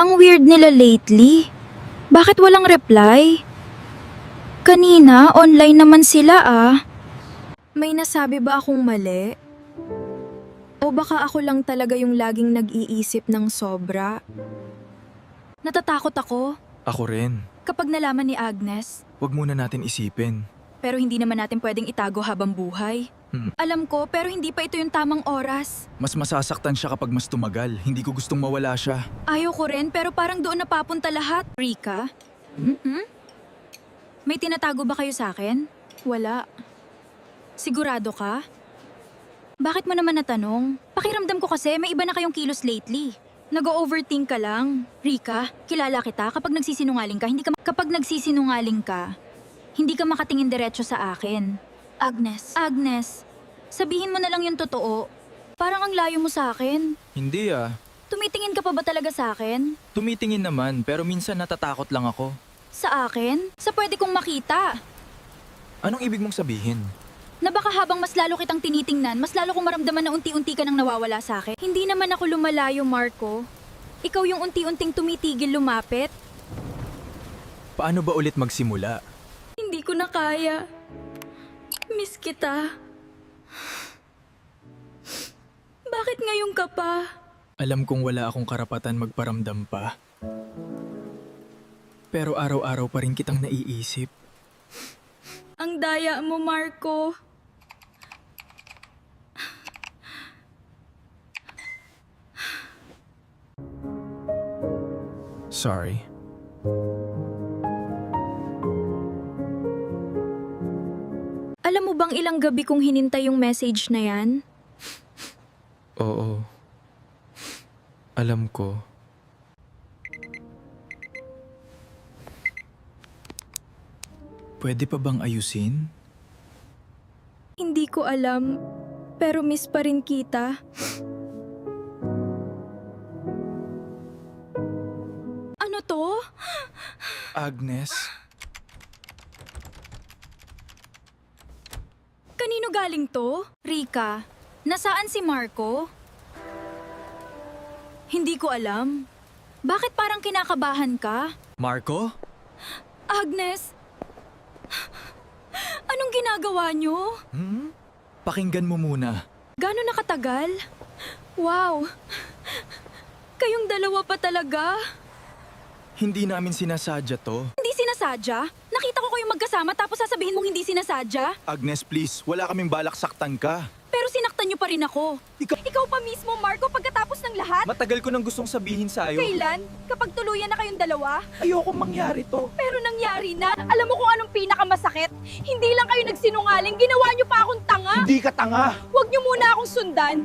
Ang weird nila lately. Bakit walang reply? Kanina, online naman sila ah. May nasabi ba akong mali? O baka ako lang talaga yung laging nag-iisip ng sobra? Natatakot ako Ako rin. kapag nalaman ni Agnes. Huwag muna natin isipin. Pero hindi naman natin pwedeng itago habang buhay. Alam ko, pero hindi pa ito yung tamang oras. Mas masasaktan siya kapag mas tumagal. Hindi ko gustong mawala siya. Ayaw ko rin, pero parang doon napapunta lahat. Rika? May tinatago ba kayo sa akin? Wala. Sigurado ka? Bakit mo naman natanong? Pakiramdam ko kasi may iba na kayong kilos lately. Nag-overthink ka lang. Rika, kilala kita. Kapag nagsisinungaling ka, hindi ka makatingin diretso sa akin. Agnes, sabihin mo na lang yung totoo. Parang ang layo mo sa akin. Hindi ah. Tumitingin ka pa ba talaga sa akin? Tumitingin naman pero minsan natatakot lang ako. Sa akin? Sa pwede kong makita. Anong ibig mong sabihin? Na baka habang mas lalo kitang tinitingnan, mas lalo kong maramdaman na unti-unti ka nang nawawala sa akin. Hindi naman ako lumalayo, Marco. Ikaw yung unti-unting tumitigil lumapit. Paano ba ulit magsimula? Hindi ko na kaya. Miss kita. Bakit ngayon ka pa? Alam kong wala akong karapatan magparamdam pa. Pero araw-araw pa rin kitang naiisip. Ang daya mo, Marco. Sorry. Alam mo bang ilang gabi kong hinintay yung message na yan? Oo. Alam ko. Pwede pa bang ayusin? Hindi ko alam, pero miss pa rin kita. Ano to? Agnes? Kanino galing to? Rika, nasaan si Marco? Hindi ko alam. Bakit parang kinakabahan ka? Marco? Agnes! Anong ginagawa niyo? Pakinggan mo muna. Gano'n nakatagal? Wow! Kayong dalawa pa talaga? Hindi namin sinasadya to. Hindi sinasadya? Nakita ko kayong magkasama tapos sasabihin mong hindi sinasadya? Agnes, please. Wala kaming balak saktan ka. Pero sinaktan niyo pa rin ako. Ikaw pa mismo, Marco, pagkatapos ng lahat? Matagal ko nang gustong sabihin sa'yo. Kailan? Kapag tuluyan na kayong dalawa? Ayoko mangyari to. Pero nangyari na. Alam mo kung anong pinakamasakit? Hindi lang kayo nagsinungaling, ginawa niyo pa akong tanga. Hindi ka tanga! Huwag niyo muna akong sundan.